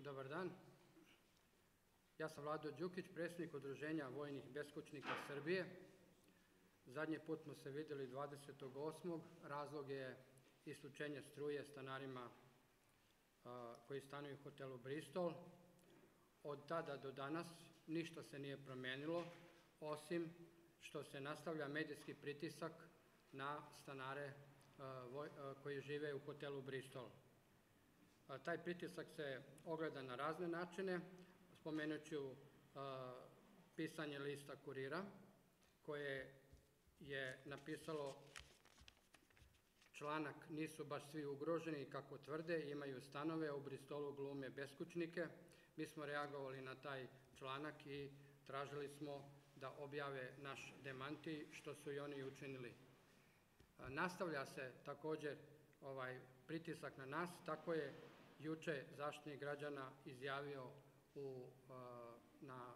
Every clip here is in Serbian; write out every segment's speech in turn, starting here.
Dobar dan. Ja sam Vlado Đukić, predsjednik Udruženja vojnih beskućnika Srbije. Zadnji put smo se vidjeli 28. Razlog je isključenje struje stanarima koji stanuju u hotelu Bristol. Od tada do danas ništa se nije promijenilo, osim što se nastavlja medijski pritisak na stanare koji žive u hotelu Bristol. Taj pritisak se ogleda na razne načine. Spomenut ću pisanje lista Kurira, koje je napisalo članak "Nisu baš svi ugroženi kako tvrde, imaju stanove, a u Bristolu glume beskućnike". Mi smo reagovali na taj članak i tražili smo da objave naš demanti, što su i oni učinili. Nastavlja se također pritisak na nas, tako je juče Zaštitnik građana izjavio na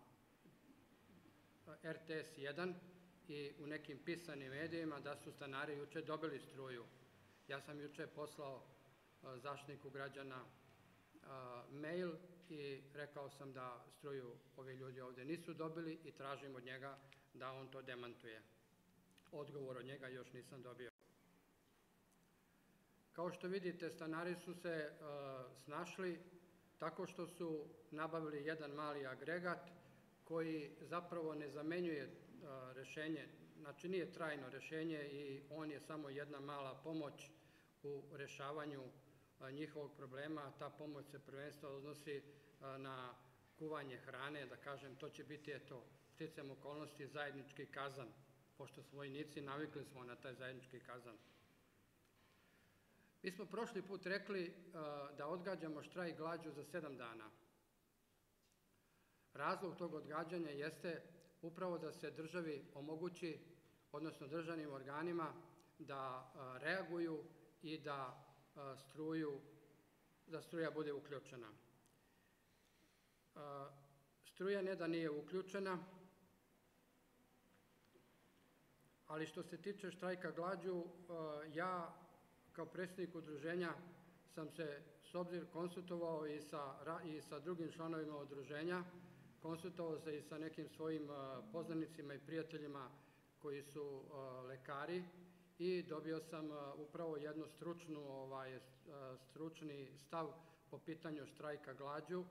RTS 1 i u nekim pisanim medijima da su stanari juče dobili struju. Ja sam juče poslao Zaštitniku građana mail i rekao sam da struju ovi ljudi ovdje nisu dobili i tražim od njega da on to demantuje. Odgovor od njega još nisam dobio. Kao što vidite, stanari su se snašli tako što su nabavili jedan mali agregat koji zapravo ne zamenjuje rješenje, znači nije trajno rješenje i on je samo jedna mala pomoć u rješavanju njihovog problema. Ta pomoć se prvenstveno odnosi na kuvanje hrane, da kažem, to će biti, sticajem okolnosti, zajednički kazan, pošto smo vojnici, navikli smo na taj zajednički kazan. Mi smo prošli put rekli da odgađamo štrajk glađu za 7 dana. Razlog tog odgađanja jeste upravo da se državi omogući, odnosno državnim organima, da reaguju i da struja bude uključena. Struja ne da nije uključena, ali što se tiče štrajka glađu, ja kao predsjednik udruženja sam se s obzirom konsultovao i sa drugim članovima udruženja, konsultovao se i sa nekim svojim poznanicima i prijateljima koji su lekari i dobio sam upravo jednu stručni stav po pitanju štrajka glađu.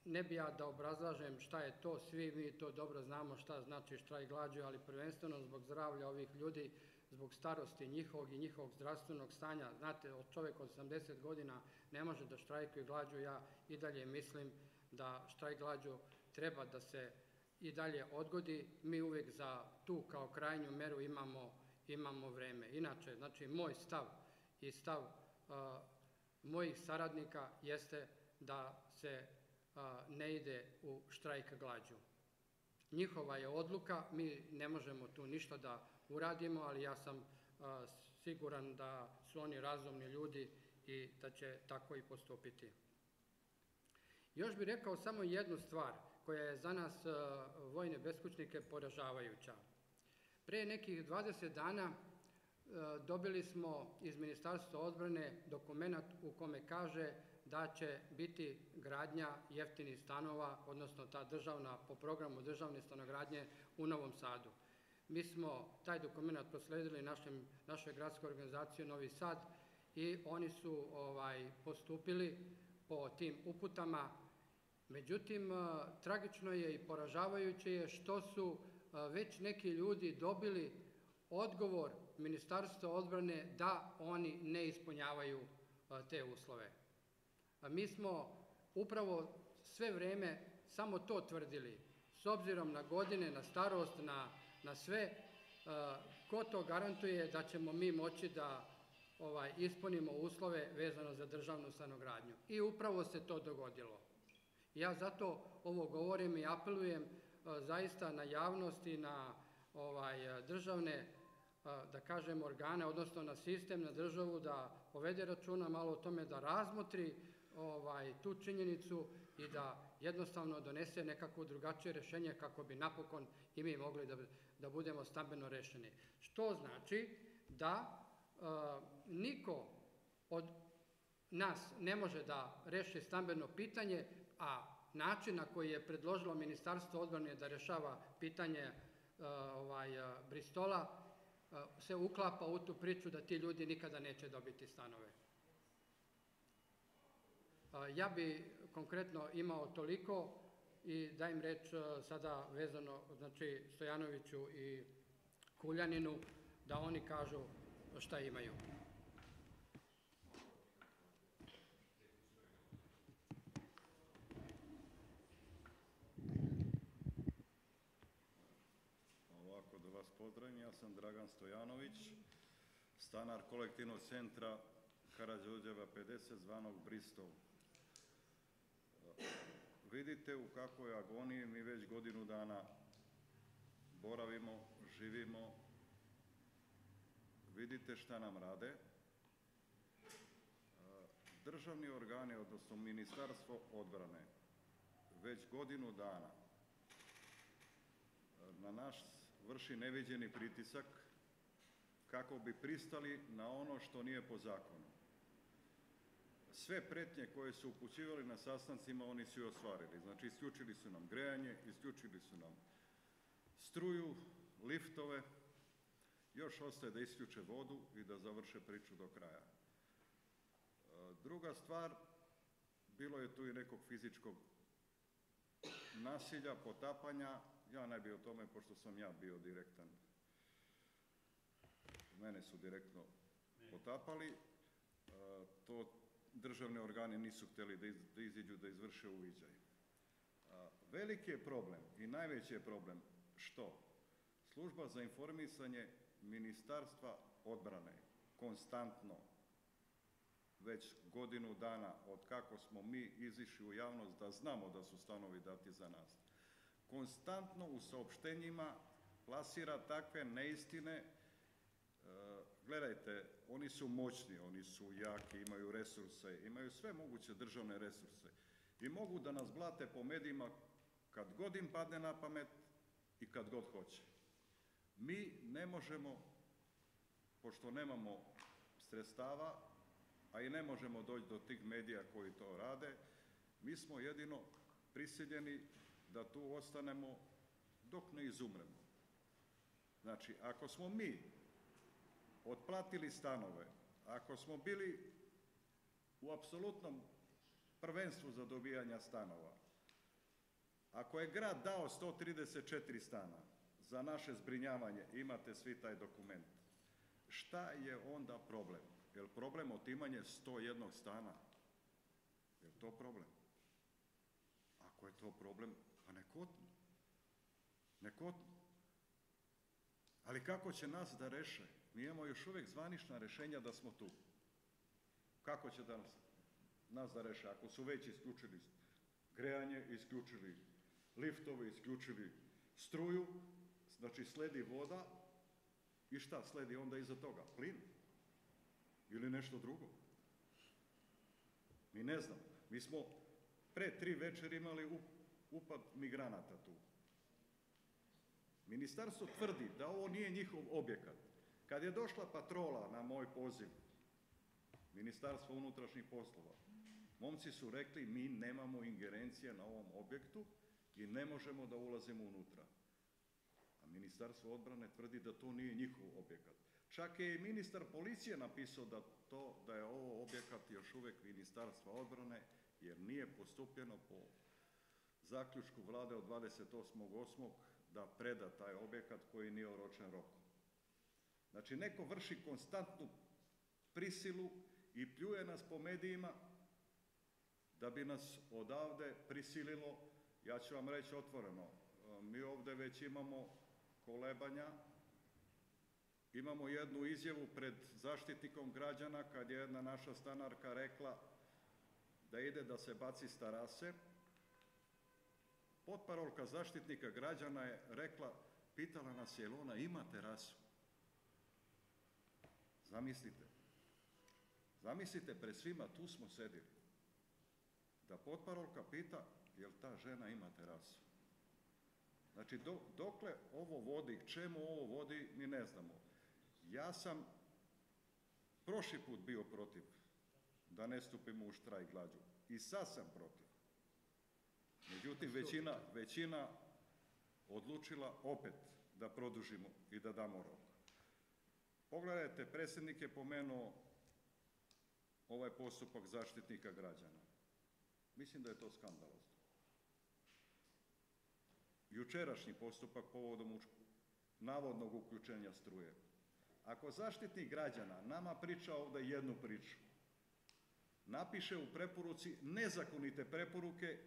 Ne bi ja da obrazlažem šta je to, svi mi to dobro znamo šta znači štrajk glađu, ali prvenstveno zbog zdravlja ovih ljudi, zbog starosti njihovog i njihovog zdravstvenog stanja. Znate, čovjek od 80 godina ne može da štrajkuje glađu. Ja i dalje mislim da štrajk glađu treba da se i dalje odgodi. Mi uvijek za tu kao krajnju meru imamo vreme. Inače, znači, moj stav i stav mojih saradnika jeste da se ne ide u štrajk glađu. Njihova je odluka, mi ne možemo tu ništa da uradimo, ali ja sam siguran da su oni razumni ljudi i da će tako i postupiti. Još bih rekao samo jednu stvar koja je za nas vojne beskućnike poražavajuća. Pre nekih 20 dana dobili smo iz Ministarstva odbrane dokument u kome kaže da će biti gradnja jeftinih stanova, odnosno ta državna, po programu državne stanogradnje u Novom Sadu. Mi smo taj dokument prosledili našoj gradskoj organizaciji Novi Sad i oni su postupili po tim uputama. Međutim, tragično je i poražavajuće je što su već neki ljudi dobili odgovor Ministarstva odbrane da oni ne ispunjavaju te uslove. Mi smo upravo sve vreme samo to tvrdili. S obzirom na godine, na starost, na sve, ko to garantuje da ćemo mi moći da ispunimo uslove vezano za državnu stanogradnju. I upravo se to dogodilo. Ja zato ovo govorim i apelujem zaista na javnost i na državne, da kažem, organe, odnosno na sistem, na državu, da povede računa malo o tome, da razmotri tu činjenicu i da jednostavno donese nekako drugačije rješenje kako bi napokon i mi mogli da budemo stambeno rešeni. Što znači da niko od nas ne može da reši stambeno pitanje, a način na koji je predložilo Ministarstvo odbrane da rešava pitanje Bristola se uklapa u tu priču da ti ljudi nikada neće dobiti stanove. Ja bi konkretno imao toliko i dajem reč sada vezano, znači, Stojanoviću i Kuljaninu, da oni kažu šta imaju. Ovako, da vas pozdravim, ja sam Dragan Stojanović, stanar kolektivnog centra Karađorđeva 50, zvanog Bristol. Vidite u kakvoj agoniji mi već godinu dana boravimo, živimo. Vidite šta nam rade. Državni organi, odnosno Ministarstvo odbrane, već godinu dana na nas vrši neviđeni pritisak kako bi pristali na ono što nije po zakonu. Sve pretnje koje su upućivali na sastancima oni su i ostvarili. Znači, isključili su nam grejanje, isključili su nam struju, liftove, još ostaje da isključe vodu i da završe priču do kraja. Druga stvar, bilo je tu i nekog fizičkog nasilja, potapanja. Ja ne bi o tome, pošto sam ja bio direktan. Mene su direktno potapali. To državni organi nisu htjeli da iziđu, da izvrše uviđaj. Veliki je problem i najveći je problem što Služba za informisanje Ministarstva odbrane konstantno već godinu dana od kako smo mi izišli u javnost da znamo da su stanovi dati za nas, konstantno u saopštenjima plasira takve neistine. Gledajte, oni su moćni, oni su jaki, imaju resurse, imaju sve moguće državne resurse i mogu da nas blate po medijima kad god im padne na pamet i kad god hoće. Mi ne možemo, pošto nemamo sredstava, a i ne možemo doći do tih medija koji to rade, mi smo jedino prisiljeni da tu ostanemo dok ne izumremo. Znači, ako smo mi otplatili stanove, ako smo bili u apsolutnom prvenstvu za dobijanje stanova, ako je grad dao 134 stana za naše zbrinjavanje, imate svi taj dokument, šta je onda problem? Je li problem otimanje 101 stana? Je li to problem? Ako je to problem, pa nek otmu. Nek otmu. Ali kako će nas da reše? Mi imamo još uvijek zvanična rešenja da smo tu. Kako će nas da reše? Ako su već isključili grejanje, isključili liftove, isključili struju, znači sledi voda i šta sledi onda iza toga? Plin? Ili nešto drugo? Mi ne znamo. Mi smo pre 3 večeri imali upad migranata tu. Ministarstvo tvrdi da ovo nije njihov objekat. Kad je došla patrola na moj poziv, Ministarstvo unutrašnjih poslova, momci su rekli mi nemamo ingerencije na ovom objektu i ne možemo da ulazimo unutra. A Ministarstvo odbrane tvrdi da to nije njihov objekat. Čak je i ministar policije napisao da je ovo objekat još uvijek Ministarstva odbrane, jer nije postupljeno po zaključku Vlade od 28.8. da preda taj objekat koji nije oročen rokom. Znači, neko vrši konstantnu prisilu i pljuje nas po medijima da bi nas odavde prisililo. Ja ću vam reći otvoreno, mi ovde već imamo kolebanja, imamo jednu izjavu pred zaštitnikom građana kad je jedna naša stanarka rekla da ide da se baci s terase. Potparolka zaštitnika građana je rekla, pitala nas je li ona ima terasu. Zamislite. Zamislite, pred svima tu smo sedili. Da potparolka pita je li ta žena ima terasu. Znači, dokle ovo vodi, čemu ovo vodi, mi ne znamo. Ja sam prošli put bio protiv da ne stupimo u štrajk glađu. I sad sam protiv. Međutim, većina odlučila opet da produžimo i da damo rok. Pogledajte, predsjednik je pomenuo ovaj postupak zaštitnika građana. Mislim da je to skandalozno. Jučerašnji postupak povodom navodnog uključenja struje. Ako zaštitnik građana nama priča ovdje jednu priču, napiše u preporuci nezakonite preporuke,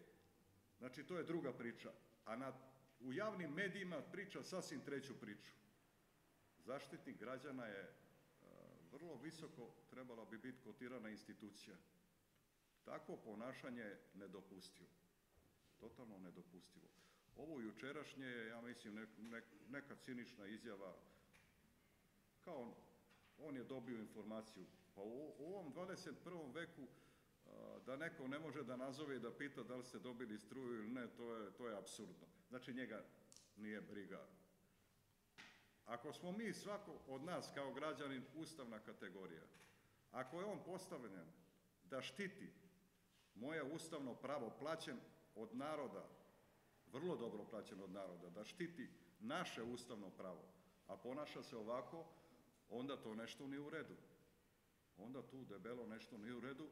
znači to je druga priča, a u javnim medijima priča sasvim treću priču. Zaštitnik građana je vrlo visoko, trebala bi biti kotirana institucija. Takvo ponašanje je nedopustivo. Totalno nedopustivo. Ovo jučerašnje je, ja mislim, neka cinična izjava, kao on je dobio informaciju. Pa u ovom 21. veku da neko ne može da nazove i da pita da li ste dobili struju ili ne, to je apsurdno. Znači njega nije briga. Ako smo mi, svako od nas kao građanin, ustavna kategorija, ako je on postavljen da štiti moje ustavno pravo plaćen od naroda, vrlo dobro plaćen od naroda, da štiti naše ustavno pravo, a ponaša se ovako, onda to nešto nije u redu. Onda tu debelo nešto nije u redu,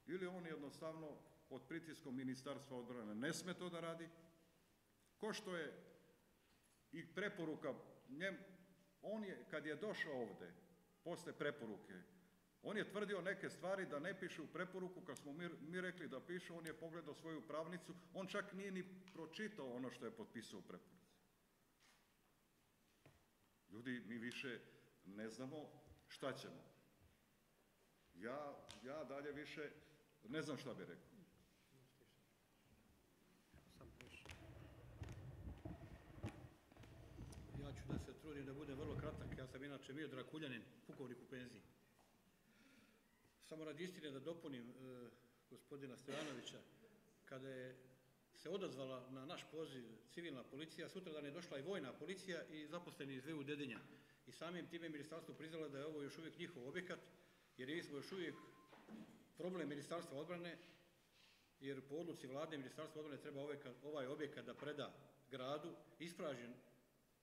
ili on jednostavno pod pritiskom Ministarstva odbrane ne sme to da radi, ko što je i preporuka njem, on je, kad je došao ovde, posle preporuke, on je tvrdio neke stvari da ne piše u preporuku, kad smo mi rekli da piše, on je pogledao svoju pravnicu, on čak nije ni pročitao ono što je potpisao u preporuci. Ljudi, mi više ne znamo šta ćemo. Ja dalje više ne znam šta bi rekao. Ja ću da se trudim da budem vrlo kratak. Ja sam inače Miodrag Kuljanin, pukovnik u penziji. Samo radi istine da dopunim gospodina Stojanovića, kada je se odazvala na naš poziv civilna policija, sutradan je došla i vojna policija i zaposleni iz VU Dedinja. I samim time ministarstvo priznalo da je ovo još uvijek njihov objekat, jer mi smo još uvijek problem Ministarstva odbrane, jer po odluci vlade Ministarstva odbrane treba ovaj objekat da preda gradu, ispražen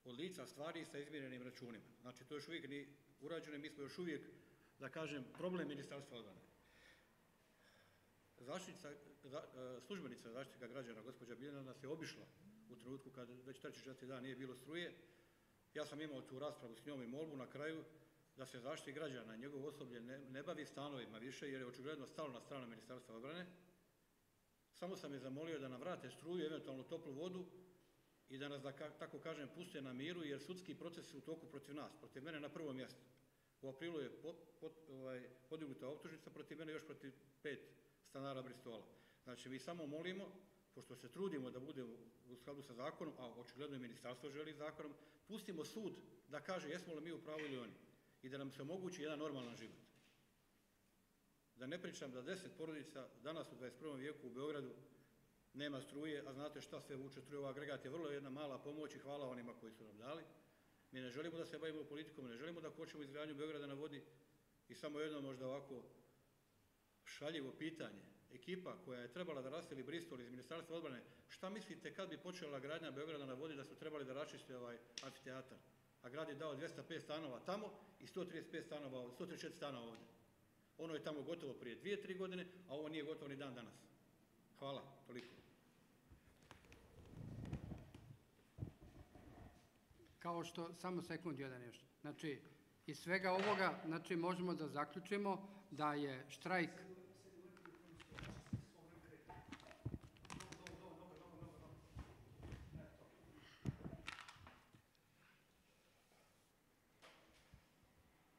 od lica stvari sa izmjerenim računima. Znači to još uvijek nije urađeno i mi smo još uvijek, da kažem, problem Ministarstva odbrane. Službenica zaštitnika građana, gospođa Biljana, nas je obišla u trenutku kad već 3-4 dana nije bilo struje. Ja sam imao tu raspravu s njom i molbu na kraju da se zaštiti građana, njegov osoblje ne bavi stanovima više, jer je očigledno stalo na stranu Ministarstva odbrane. Samo sam je zamolio da nam vrate struju, eventualno toplu vodu i da nas, da tako kažem, puste na miru, jer sudski proces su u toku protiv nas, protiv mene na prvom mjestu. U aprilu je podignuta optužnica protiv mene, još protiv 5 stanara Bristola. Znači, mi samo molimo, pošto se trudimo da bude u skladu sa zakonom, a očigledno i ministarstvo želi zakonom, pustimo sud da kaže jesmo li mi u pravu ili oni i da nam se omogući jedan normalan život. Da ne pričam da 10 porodica danas u 21. vijeku u Beogradu nema struje, a znate šta sve vuče struje, ovaj agregat je vrlo jedna mala pomoć i hvala onima koji su nam dali. Mi ne želimo da se bavimo politikom, ne želimo da kočimo izgradnju Beograda na vodi i samo jedno možda ovako šaljivo pitanje. Ekipa koja je trebala da raseli Bristol iz Ministarstva odbrane, šta mislite kad bi počela gradnja Beograda na vodi da su trebali da raščiste ovaj amfiteatar? A grad je dao 205 stanova tamo i 135 stanova ovdje, 134 stanova ovdje. Ono je tamo gotovo prije 2-3 godine, a ovo nije gotovo ni dan danas. Hvala, toliko. Kao što, samo sekund jedan još. Znači, iz svega ovoga, znači, možemo da zaključimo da je štrajk...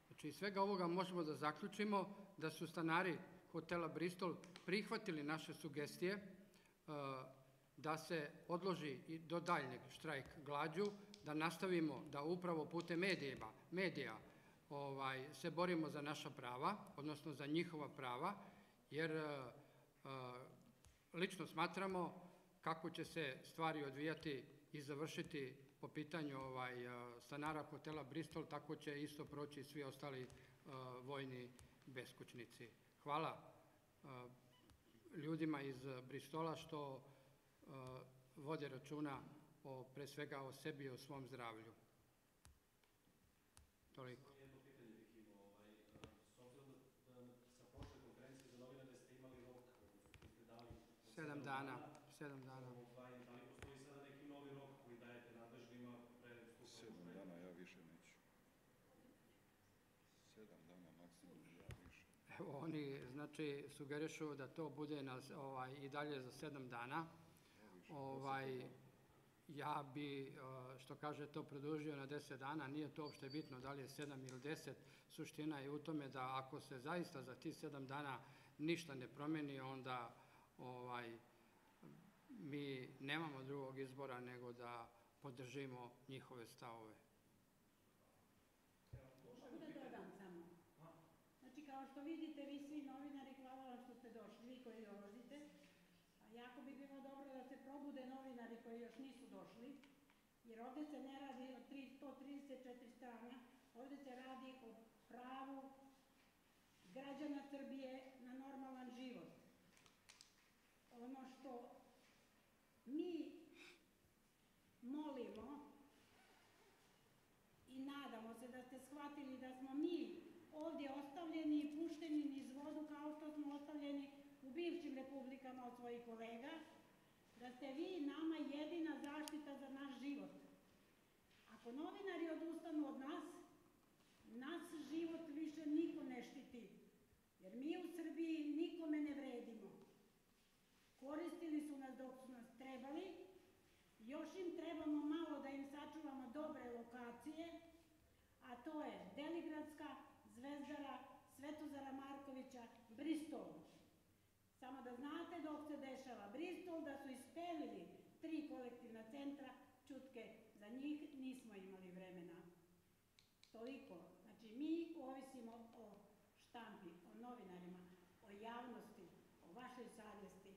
Znači, iz svega ovoga možemo da zaključimo da su stanari hotela Bristol prihvatili naše sugestije da se odloži i do daljnjeg štrajk glađu, da nastavimo da upravo putem medija se borimo za naša prava, odnosno za njihova prava, jer lično smatramo kako će se stvari odvijati i završiti po pitanju stanara hotela Bristol, tako će isto proći svi ostali vojni beskućnici. Hvala ljudima iz Bristola što vode računa pre svega o sebi i o svom zdravlju. Toliko. Jedno pitanje bih imao, s obzirom da sa prošle konferencije za novinare ste imali rok koji ste dali 7 dana. Da li postoji sada neki novi rok koji dajete nadležnima pre stupanja? 7 dana, ja više neću. 7 dana maksimum, ja više. Evo, oni znači sugerišu da to bude i dalje za 7 dana. Ja bi, što kaže, to produžio na 10 dana, nije to uopšte bitno da li je 7 ili 10, suština je u tome da ako se zaista za tih 7 dana ništa ne promeni, onda mi nemamo drugog izbora nego da podržimo njihove stavove. Mogu da dodam samo. Znači, kao što vidite, vi svi novinari, hvala vam što ste došli, vi koji dolazite. Jako bi bilo dobro da se probude novinari koji još nisu došli, jer ovde se ne radi o 134 strana, ovde se radi o pravu građana Srbije na normalan život. Ono što mi molimo i nadamo se da ste shvatili da smo mi ovdje ostavljeni i pušteni niz vodu kao što smo ostavljeni u bivšim republikama od svojih kolega, da ste vi nama jedina zaštita za naš život. Ako novinari odustanu od nas, nas život više niko ne štiti, jer mi u Srbiji nikome ne vredimo. Koristili su nas dok su nas trebali, još im trebamo malo da im sačuvamo dobre lokacije, a to je Deligradska, Zvezdara, Svetozara Markovića, Bristol. Samo da znate dok se dešava Bristol, da su ispelili 3 kolektivna centra, čutke, za njih nismo imali vremena. Toliko. Znači, mi ovisimo o štampi, o novinarima, o javnosti, o vašoj savjesti.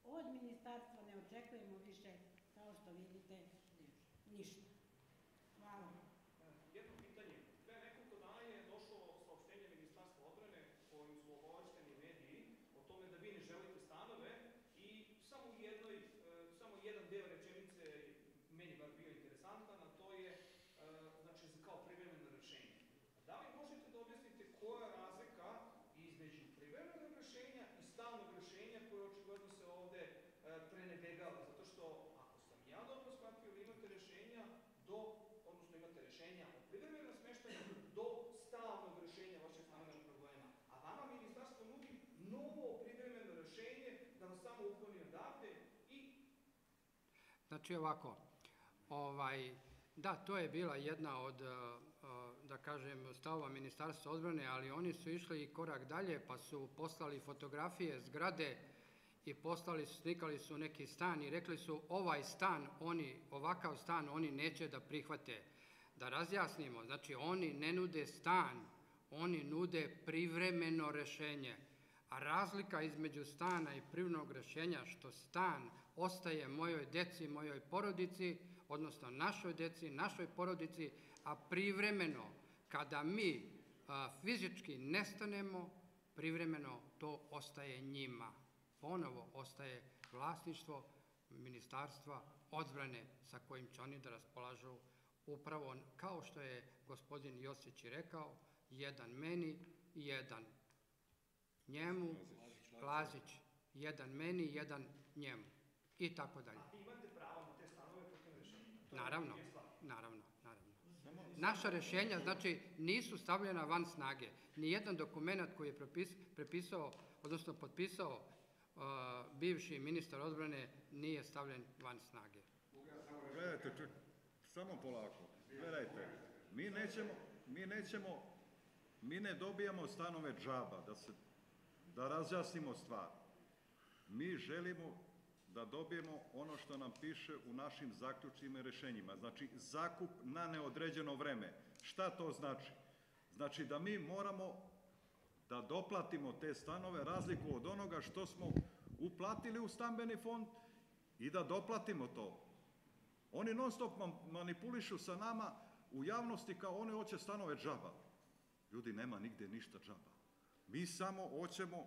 Od ministarstva ne očekujemo više, kao što vidite, ništa. Hvala. Jedno pitanje. Pre nekoliko dana je došlo saopštenje Ministarstva odbrane kojim su obavešteni mediji o tome da vi ne želite stanove i samo jedan deo rečenice meni bar bio interesantan, a to je znači kao privremeno rešenje. Da li možete da objasnite koja je razlika između privremenog rešenja i stalnog rešenja koje očigledno se ovde prenebegava, zato što ako sam ja dobro shvatio, vi imate rešenja odnosno imate rešenja o privremenom smeštanju do stalnog rešenja vašeg stambenog problema. A vama ministarstvo nudi novo privremeno rešenje da vas samo ukloni odavde i... Znači ovako, da, to je bila jedna od, da kažem, stavova Ministarstva odbrane, ali oni su išli i korak dalje, pa su poslali fotografije zgrade i slikali su neki stan i rekli su ovakav stan oni neće da prihvate. Da razjasnimo, znači oni ne nude stan, oni nude privremeno rešenje. A razlika između stana i privremenog rešenja što stan ostaje mojoj deci, mojoj porodici, odnosno našoj deci, našoj porodici, a privremeno, kada mi fizički nestanemo, privremeno to ostaje njima. Ponovo ostaje vlasništvo Ministarstva odbrane sa kojim će oni da raspolažu upravo kao što je gospodin Josić i rekao, jedan meni, jedan njemu, Lazić, jedan meni, jedan njemu i tako dalje. A vi imate pravo na te stanove protiv rešenja? Naravno. Naša rešenja, znači, nisu stavljena van snage. Nijedan dokument koji je prepisao, odnosno potpisao bivši ministar odbrane nije stavljen van snage. Gledajte, samo polako. Gledajte, mi ne dobijamo stanove džaba, da razjasnimo stvar. Mi želimo da dobijemo ono što nam piše u našim zaključcima i rešenjima. Znači, zakup na neodređeno vreme. Šta to znači? Znači da mi moramo da doplatimo te stanove razliku od onoga što smo uplatili u stambeni fond i da doplatimo to. Oni non stop manipulišu sa nama u javnosti kao oni hoće stanove džaba. Ljudi, nema nigde ništa džaba. Mi samo hoćemo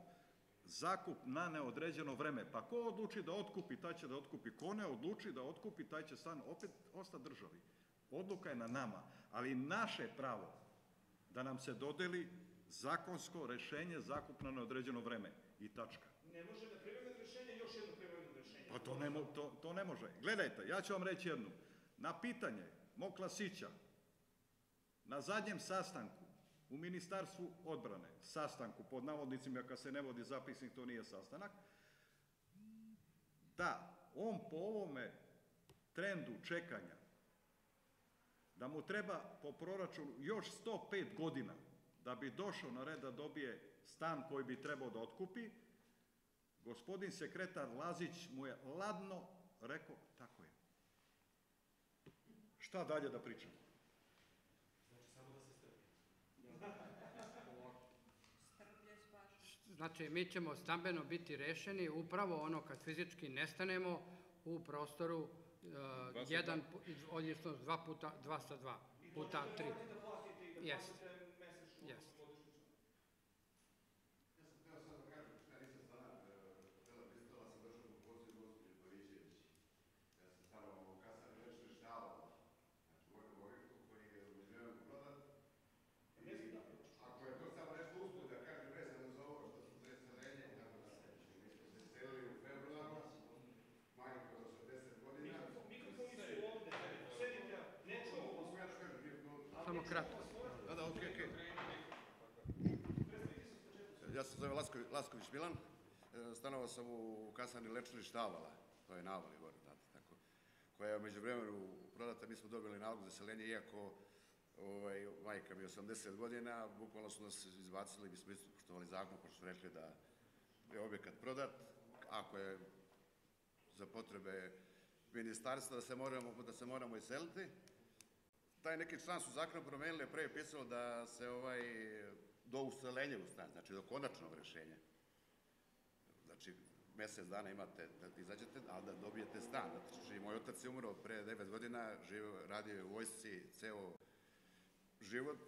zakup na neodređeno vreme. Pa ko odluči da otkupi, taj će da otkupi. Ko ne odluči da otkupi, taj će stan opet ostati državi. Odluka je na nama, ali naše pravo da nam se dodeli zakonsko rešenje zakup na neodređeno vreme i tačka. Ne može da privremeno rešenje još jedno privremeno rešenje. Pa to ne može. Gledajte, ja ću vam reći jednu. Na pitanje mog klasića, na zadnjem sastanku u Ministarstvu odbrane, sastanku pod navodnicima, kad se ne vodi zapisnik, to nije sastanak, da on po ovome trendu čekanja, da mu treba po proračunu još 105 godina da bi došao na red da dobije stan koji bi trebao da otkupi, gospodin sekretar Lazić mu je ladno rekao, tako je. Šta dalje da pričamo? Znači, samo da se strpi. Znači, mi ćemo stambeno biti rešeni upravo ono kad fizički nestanemo u prostoru 1, odnosno 2 puta 2 sa 2, puta 3. Morate da platite i da Jest. platite mesečnu Jest. godišnjicu. Ja sam hteo sad da kažem, ja nisam stanar Tela Bristola, sam došao po pozivu gospođe Pavićević. Ja sam stanovao u Kasarni Večne Štala, znači u mojom objektu koji je u međuvremenu prodat. I ako je to samo nešto usput da kažem vezano za ovo što su preseljenje i tako dalje. Mi smo se selili u februaru, majka od 80 godina. Mikrofoni su ovde, sedite, ne čujemo vas. Mogu ja da kažem mikrofon? Samo kratko. Da, okej. Ja se zove Lasković Milan, stanovao sam u kasarni Lečni Štavala, to je navali gore, znate, tako, koja je među vremenu prodata, mi smo dobili nalog za seljenje, iako majka mi je 80 godina, bukvalno su nas izbacili, mi smo isto poštovali zakon, pošto su rekli da je objekat prodat, ako je za potrebe ministarstva da se moramo iseliti. Taj neki član su zakon promenili, pre je pisalo da se do uselenja u stan, znači do konačnog rešenja. Znači, mesec dana imate da izađete, ali da dobijete stan. Znači, moj otac je umro pre 9 godina, radio je u vojsci ceo život,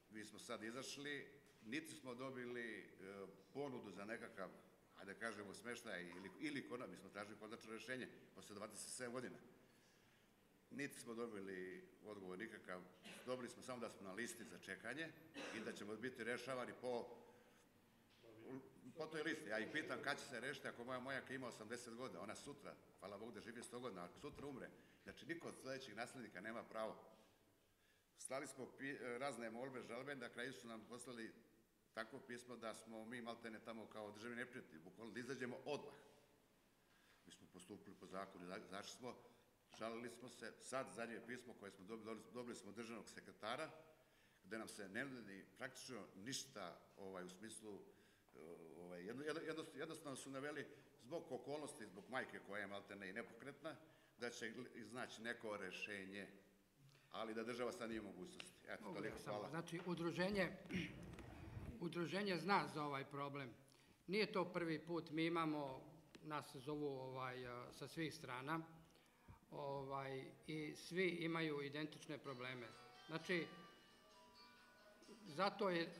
mi smo sad izašli, niti smo dobili ponudu za nekakav, hajde da kažemo, smeštaj mi smo tražili konačno rešenje posle 27 godina. Niti smo dobili odgovor nikakav, dobili smo samo da smo na listi za čekanje i da ćemo biti rešavani po toj listi. Ja ih pitam kad će se rešiti ako moja majka ima 80 godina, ona sutra, hvala Bogu da živi 100 godina, ako sutra umre, znači niko od sledećih naslednika nema pravo. Slali smo razne molbe, žalbe, na kraju su nam poslali takvo pismo da smo mi maltene tamo kao državni neprijatelji, bukvalno da izađemo odmah. Mi smo postupili po zakonu, zašli smo, žalili smo se, sad zadnje pismo koje smo dobili smo državnog sekretara, gde nam se ne nudi praktično ništa u smislu, jednostavno su naveli zbog okolnosti, zbog majke koja je maltene i nepokretna, da će iznaći neko rešenje, ali da država sad nije mogućnosti. Eto, toliko, hvala. Znači, udruženje zna za ovaj problem. Nije to prvi put, mi imamo, nas se zovu sa svih strana, i svi imaju identične probleme. Znači,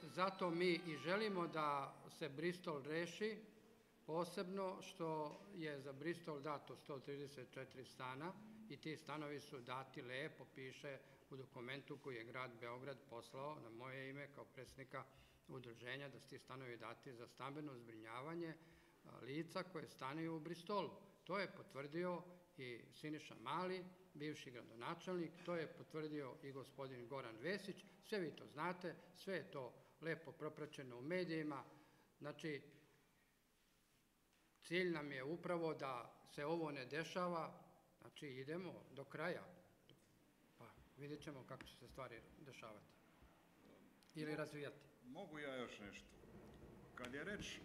zato mi i želimo da se Bristol reši, posebno što je za Bristol dato 134 stana i ti stanovi su dati lepo, piše u dokumentu koji je grad Beograd poslao na moje ime kao predsjednika udruženja da su ti stanovi dati za stambeno zbrinjavanje lica koje stanuju u Bristolu. To je potvrdio i Siniša Mali, bivši gradonačelnik, to je potvrdio i gospodin Goran Vesić, sve vi to znate, sve je to lepo propraćeno u medijima. Znači, cilj nam je upravo da se ovo ne dešava, znači idemo do kraja, pa vidjet ćemo kako će se stvari dešavati ili razvijati. Mogu ja još nešto? Kad je reč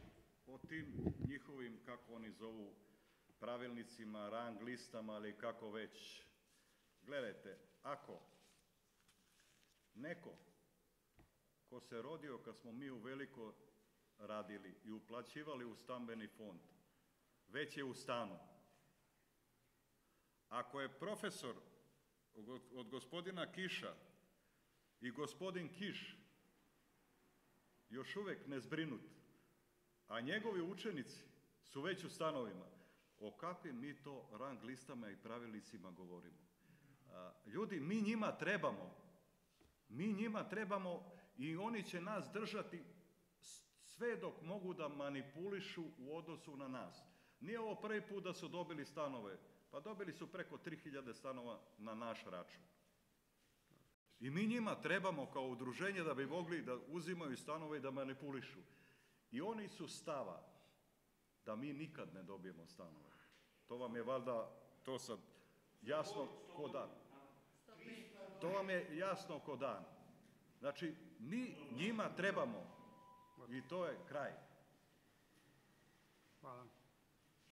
o tim njihovim, kako oni zovu, pravilnicima, rang listama ili kako već, gledajte, ako neko ko se rodio kad smo mi u Veliko radili i uplaćivali u stambeni fond, već je u stanu. Ako je profesor od gospodina Kiša i gospodin Kiš još uvek nezbrinut, a njegovi učenici su već u stanovima. O kakvim mi to rang listama i pravilnicima govorimo? Ljudi, mi njima trebamo i oni će nas držati sve dok mogu da manipulišu u odnosu na nas. Nije ovo prvi put da su dobili stanove, pa dobili su preko 3000 stanova na naš račun. I mi njima trebamo kao udruženje da bi mogli da uzimaju stanove i da manipulišu. I oni su stava da mi nikad ne dobijemo stanove. To vam je valjda, to sad jasno ko dan. To vam je jasno ko dan. Znači, mi njima trebamo i to je kraj. Hvala.